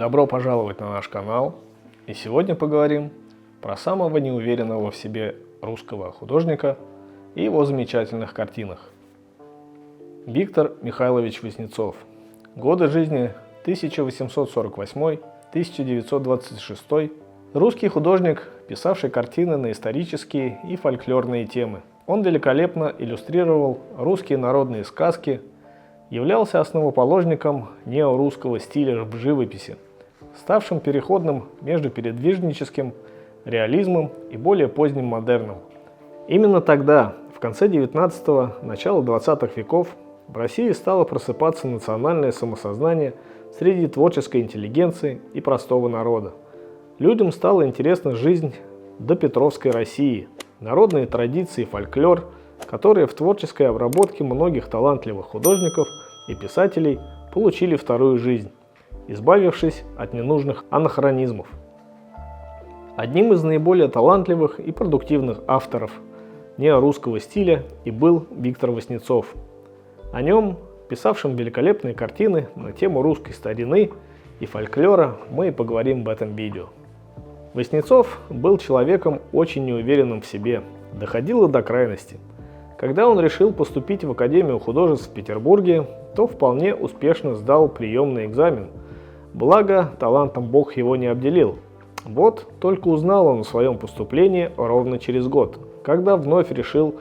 Добро пожаловать на наш канал, и сегодня поговорим про самого неуверенного в себе русского художника и его замечательных картинах. Виктор Михайлович Васнецов. Годы жизни 1848-1926. Русский художник, писавший картины на исторические и фольклорные темы. Он великолепно иллюстрировал русские народные сказки, являлся основоположником неорусского стиля в живописи, ставшим переходным между передвижническим реализмом и более поздним модерном. Именно тогда, в конце 19-го, начало 20-х веков, в России стало просыпаться национальное самосознание среди творческой интеллигенции и простого народа. Людям стала интересна жизнь допетровской России, народные традиции и фольклор, которые в творческой обработке многих талантливых художников и писателей получили вторую жизнь, избавившись от ненужных анахронизмов. Одним из наиболее талантливых и продуктивных авторов неорусского стиля и был Виктор Васнецов. О нем, писавшем великолепные картины на тему русской старины и фольклора, мы и поговорим в этом видео. Васнецов был человеком очень неуверенным в себе, доходило до крайности. Когда он решил поступить в Академию художеств в Петербурге, то вполне успешно сдал приемный экзамен. Благо, талантом Бог его не обделил. Вот только узнал он о своем поступлении ровно через год, когда вновь решил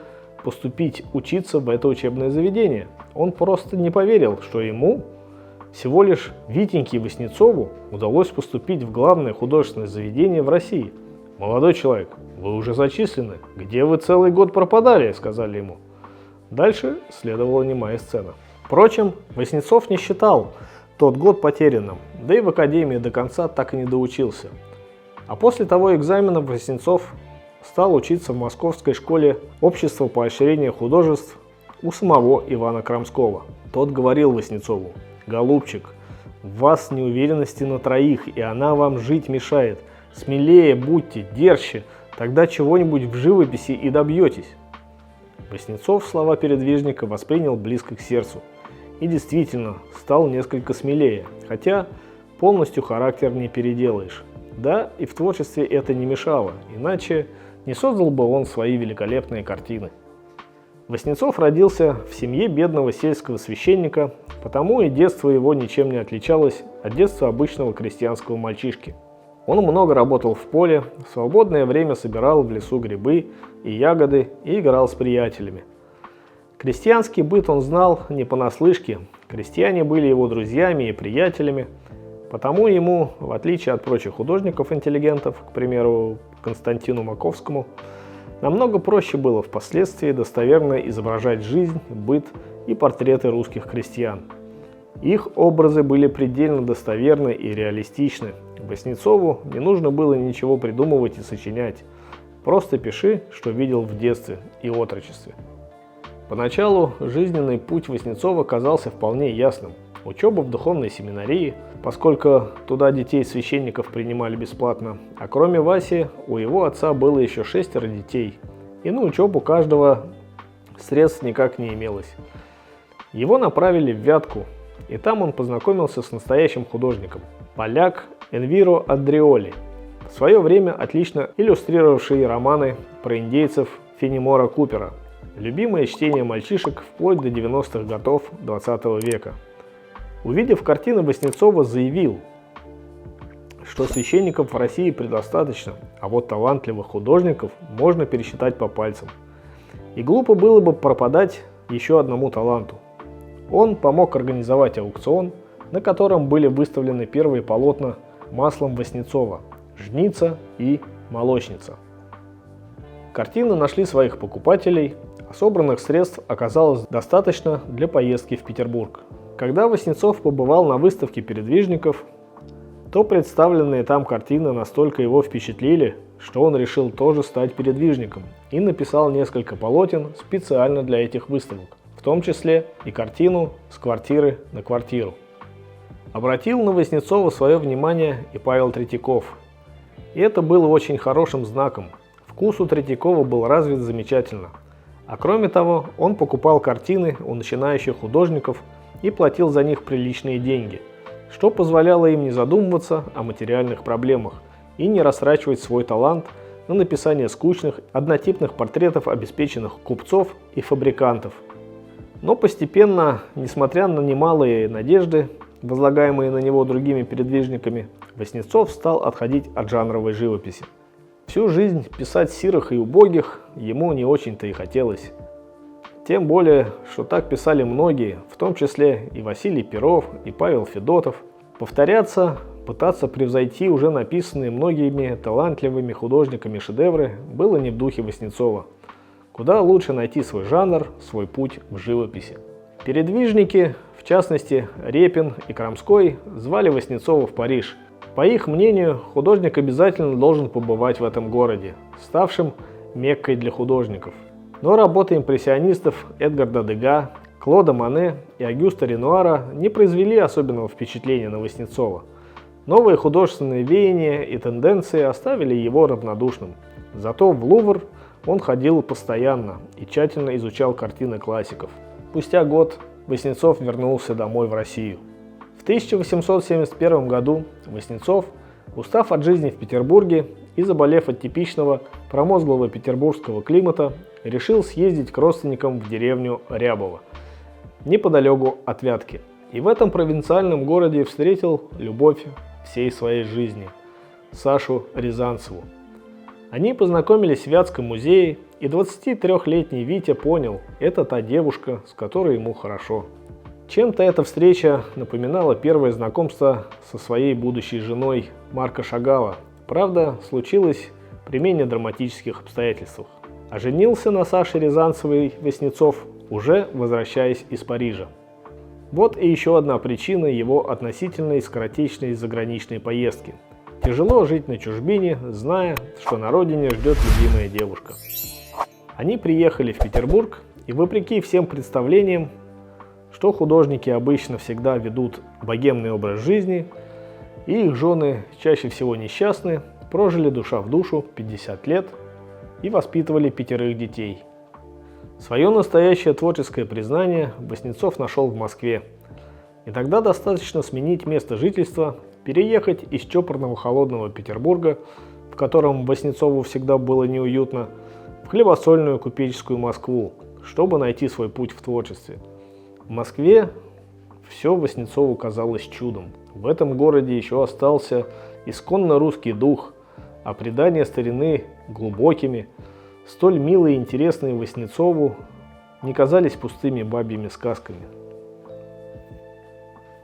поступить учиться в это учебное заведение. Он просто не поверил, что ему, всего лишь Витеньке Васнецову, удалось поступить в главное художественное заведение в России. «Молодой человек, вы уже зачислены. Где вы целый год пропадали?» – сказали ему. Дальше следовала немая сцена. Впрочем, Васнецов не считал тот год потерянным, да и в академии до конца так и не доучился. А после того экзамена Васнецов стал учиться в Московской школе общества поощрения художеств у самого Ивана Крамского. Тот говорил Васнецову: «Голубчик, в вас неуверенности на троих, и она вам жить мешает. Смелее будьте, дерзче, тогда чего-нибудь в живописи и добьетесь». Васнецов слова передвижника воспринял близко к сердцу и действительно стал несколько смелее, хотя полностью характер не переделаешь. Да, и в творчестве это не мешало, иначе не создал бы он свои великолепные картины. Васнецов родился в семье бедного сельского священника, потому и детство его ничем не отличалось от детства обычного крестьянского мальчишки. Он много работал в поле, в свободное время собирал в лесу грибы и ягоды и играл с приятелями. Крестьянский быт он знал не понаслышке, крестьяне были его друзьями и приятелями, потому ему, в отличие от прочих художников-интеллигентов, к примеру, Константину Маковскому, намного проще было впоследствии достоверно изображать жизнь, быт и портреты русских крестьян. Их образы были предельно достоверны и реалистичны. Васнецову не нужно было ничего придумывать и сочинять. Просто пиши, что видел в детстве и отрочестве. Поначалу жизненный путь Васнецова казался вполне ясным. Учеба в духовной семинарии, поскольку туда детей священников принимали бесплатно, а кроме Васи у его отца было еще 6 детей, и на учебу каждого средств никак не имелось. Его направили в Вятку, и там он познакомился с настоящим художником, поляк Энвиро Андреоли, в свое время отлично иллюстрировавший романы про индейцев Фенемора Купера, любимое чтение мальчишек вплоть до 90-х годов 20 века. Увидев картины, Васнецова заявил, что священников в России предостаточно, а вот талантливых художников можно пересчитать по пальцам. И глупо было бы пропадать еще одному таланту. Он помог организовать аукцион, на котором были выставлены первые полотна маслом Васнецова «Жница» и «Молочница». Картины нашли своих покупателей, а собранных средств оказалось достаточно для поездки в Петербург. Когда Васнецов побывал на выставке передвижников, то представленные там картины настолько его впечатлили, что он решил тоже стать передвижником и написал несколько полотен специально для этих выставок, в том числе и картину «С квартиры на квартиру». Обратил на Васнецова свое внимание и Павел Третьяков. И это было очень хорошим знаком. Вкус у Третьякова был развит замечательно. А кроме того, он покупал картины у начинающих художников и платил за них приличные деньги. что позволяло им не задумываться о материальных проблемах и не растрачивать свой талант на написание скучных, однотипных портретов обеспеченных купцов и фабрикантов. Но постепенно, несмотря на немалые надежды, возлагаемые на него другими передвижниками, Васнецов стал отходить от жанровой живописи. Всю жизнь писать сирых и убогих ему не очень-то и хотелось. Тем более, что так писали многие, в том числе и Василий Перов, и Павел Федотов. Повторяться, пытаться превзойти уже написанные многими талантливыми художниками шедевры было не в духе Васнецова. Куда лучше найти свой жанр, свой путь в живописи. Передвижники, в частности Репин и Крамской, звали Васнецова в Париж. По их мнению, художник обязательно должен побывать в этом городе, ставшем Меккой для художников. Но работы импрессионистов Эдгарда Дега, Клода Мане и Агюста Ренуара не произвели особенного впечатления на Васнецова. Новые художественные веяния и тенденции оставили его равнодушным. Зато в Лувр он ходил постоянно и тщательно изучал картины классиков. Спустя год Васнецов вернулся домой в Россию. В 1871 году Васнецов, устав от жизни в Петербурге и заболев от типичного промозглого петербургского климата, решил съездить к родственникам в деревню Рябово, неподалеку от Вятки. И в этом провинциальном городе встретил любовь всей своей жизни – Сашу Рязанцеву. Они познакомились в Вятском музее, и 23-летний Витя понял – это та девушка, с которой ему хорошо. Чем-то эта встреча напоминала первое знакомство со своей будущей женой Марка Шагала. Правда, случилось при менее драматических обстоятельствах. А женился на Саше Рязанцевой Васнецов, уже возвращаясь из Парижа. Вот и еще одна причина его относительной скоротечной заграничной поездки. Тяжело жить на чужбине, зная, что на родине ждет любимая девушка. Они приехали в Петербург, и вопреки всем представлениям, что художники обычно всегда ведут богемный образ жизни, и их жены чаще всего несчастны, прожили душа в душу 50 лет и воспитывали 5 детей. Свое настоящее творческое признание Васнецов нашел в Москве. И тогда достаточно сменить место жительства, переехать из чопорного холодного Петербурга, в котором Васнецову всегда было неуютно, в хлебосольную купеческую Москву, чтобы найти свой путь в творчестве. В Москве все Васнецову казалось чудом. В этом городе еще остался исконно русский дух, а предания старины глубокими, столь милые и интересные Васнецову не казались пустыми бабьими сказками.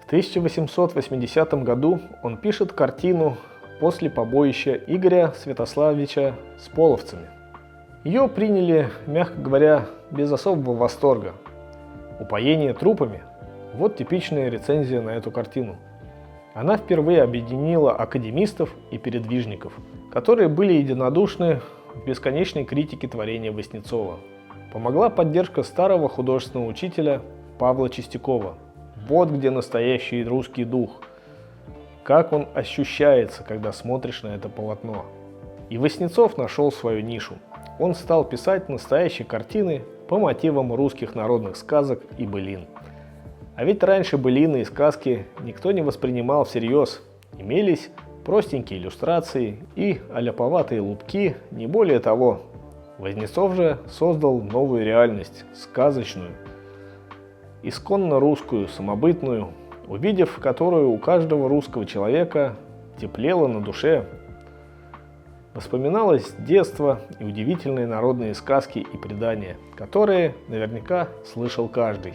В 1880 году он пишет картину «После побоища Игоря Святославича с половцами». Ее приняли, мягко говоря, без особого восторга. «Упоение трупами» – вот типичная рецензия на эту картину. Она впервые объединила академистов и передвижников, которые были единодушны в бесконечной критике творения Васнецова. Помогла поддержка старого художественного учителя Павла Чистякова. Вот где настоящий русский дух. Как он ощущается, когда смотришь на это полотно. И Васнецов нашел свою нишу. Он стал писать настоящие картины по мотивам русских народных сказок и былин. А ведь раньше былины и сказки никто не воспринимал всерьез. Имелись простенькие иллюстрации и аляповатые лупки, не более того. Васнецов же создал новую реальность, сказочную, исконно русскую, самобытную, увидев которую у каждого русского человека теплело на душе. Воспоминалось детство и удивительные народные сказки и предания, которые наверняка слышал каждый.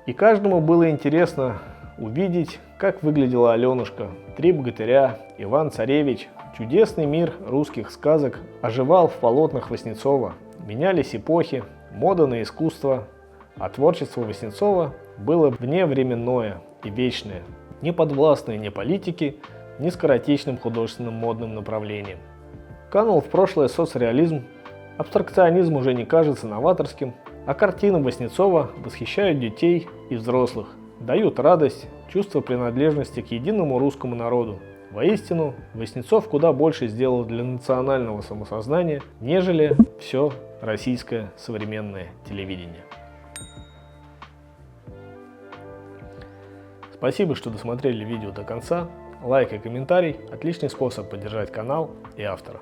И каждому было интересно увидеть, как выглядела Аленушка, 3 богатыря, Иван-царевич. Чудесный мир русских сказок оживал в полотнах Васнецова. Менялись эпохи, мода на искусство, а творчество Васнецова было вневременное и вечное, не подвластное ни политике, ни скоротечным художественным модным направлениям. Канул в прошлое соцреализм, абстракционизм уже не кажется новаторским, а картины Васнецова восхищают детей и взрослых, дают радость, чувство принадлежности к единому русскому народу. Воистину, Васнецов куда больше сделал для национального самосознания, нежели все российское современное телевидение. Спасибо, что досмотрели видео до конца. Лайк и комментарий – отличный способ поддержать канал и автора.